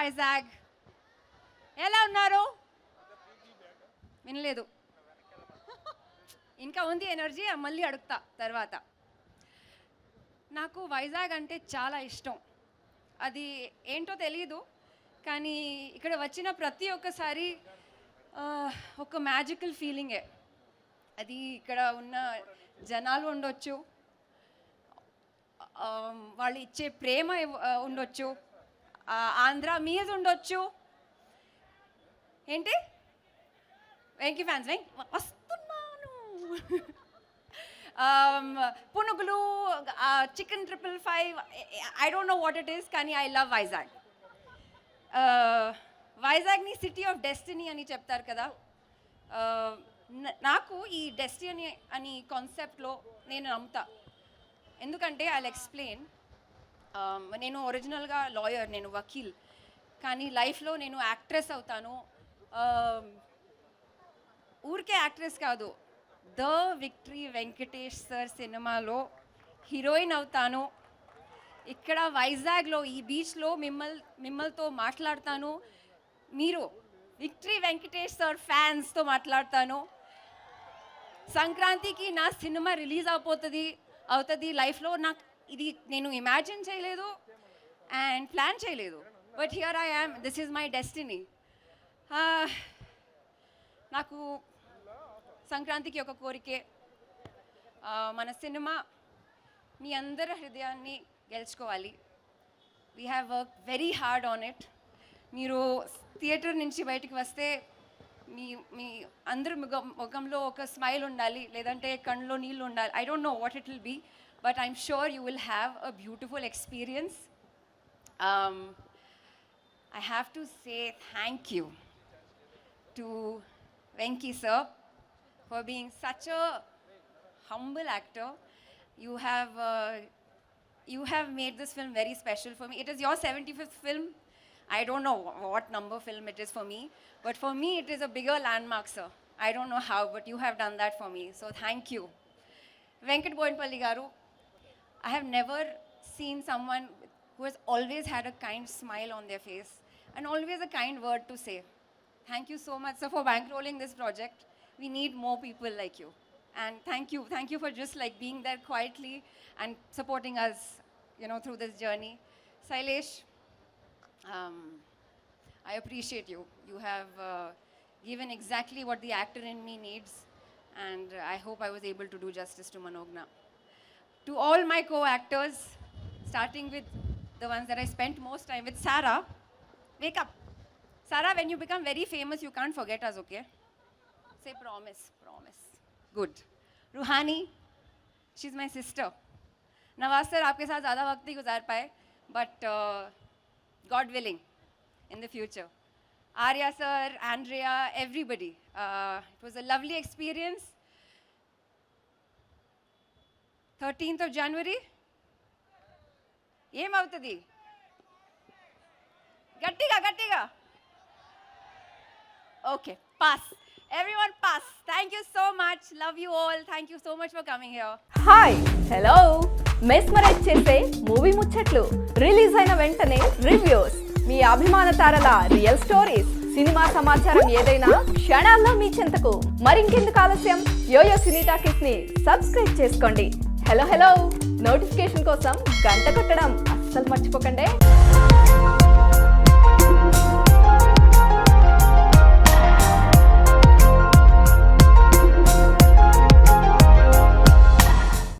వైజాగ్. ఎలా ఉన్నారు? వినలేదు. ఇంకా ఉంది ఎనర్జీ, మళ్ళీ అడుగుతా తర్వాత. నాకు వైజాగ్ అంటే చాలా ఇష్టం. అది ఏంటో తెలియదు, కానీ ఇక్కడ వచ్చిన ప్రతి ఒక్కసారి ఒక మ్యాజికల్ ఫీలింగే. అది ఇక్కడ ఉన్న జనాలు ఉండొచ్చు, వాళ్ళు ఇచ్చే ప్రేమ ఉండొచ్చు, ఆంధ్ర మీద ఉండొచ్చు. ఏంటి వెంకీ ఫ్యాన్స్ వస్తున్నాను. పునుగులు, chicken 555, I don't know what it is, కానీ ఐ లవ్ వైజాగ్. వైజాగ్ని సిటీ ఆఫ్ డెస్టినీ అని చెప్తారు కదా. నాకు ఈ డెస్టినీ అని కాన్సెప్ట్లో నేను నమ్ముతా. ఎందుకంటే ఐల్ ఎక్స్ప్లెయిన్. నేను ఒరిజినల్గా లాయర్, నేను వకీల్, కానీ లైఫ్లో నేను యాక్ట్రెస్ అవుతాను. ఊరికే యాక్ట్రెస్ కాదు, ద విక్టరీ వెంకటేష్ సార్ సినిమాలో హీరోయిన్ అవుతాను. ఇక్కడ వైజాగ్లో ఈ బీచ్లో మిమ్మల్తో మాట్లాడతాను. మీరు విక్టరీ వెంకటేష్ సార్ ఫ్యాన్స్తో మాట్లాడతాను. సంక్రాంతికి నా సినిమా రిలీజ్ అవుతుంది లైఫ్లో. నాకు ఇది నేను ఇమాజిన్ చేయలేదు అండ్ ప్లాన్ చేయలేదు, but here I am. This is my destiny. నాకు సంక్రాంతికి ఒక కోరికే, మన సినిమా మీ అందరి హృదయాన్ని గెలుచుకోవాలి. We have work very hard on it. మీరు థియేటర్ నుంచి బయటికి వస్తే మీ అందరి ముఖంలో ఒక స్మైల్ ఉండాలి, లేదంటే కళ్ళలో నీళ్ళు ఉండాలి. I don't know what it will be, but I'm sure you will have a beautiful experience. I have to say thank you to Venki sir for being such a humble actor. You have made this film very special for me. It is your 75th film. I don't know what number film it is for me, but for me it is a bigger landmark, sir. I don't know how, but you have done that for me, so thank you. Venkat Boinpalli garu, I have never seen someone who has always had a kind smile on their face and always a kind word to say. Thank you so much, sir, for bankrolling this project. We need more people like you. And thank you for just like being there quietly and supporting us, through this journey. Sailesh, I appreciate you. You have given exactly what the actor in me needs, and I hope I was able to do justice to Manogna. To all my co-actors, starting with the ones that I spent most time with, Sarah, wake up. Sarah, when you become very famous, you can't forget us, okay? Say promise. Good. Ruhani, she's my sister. Nawaz sir, आपके साथ ज़्यादा वक्त नहीं गुजार पाए, but God willing, in the future. Arya sir, Andrea, everybody. It was a lovely experience. 13th of January. ఏం అవుతుంది? గట్టిగా. Okay, pass. Everyone pass. Thank you so much. Love you all. Thank you so much for coming here. Hi hello mesmerize చేసే movie ముచ్చట్లు, release అయిన వెంటనే reviews, మీ అభిమాన తారల real stories, cinema సమాచారం ఏదైనా క్షణాల్లో మీ చెంతకు. మరింకెందుకు ఆలస్యం, యోయో సినీ టాకీస్ ని సబ్స్క్రైబ్ చేసుకోండి. హలో నోటిఫికేషన్ కోసం గంట కొట్టడం అస్సలు మర్చిపోకండి.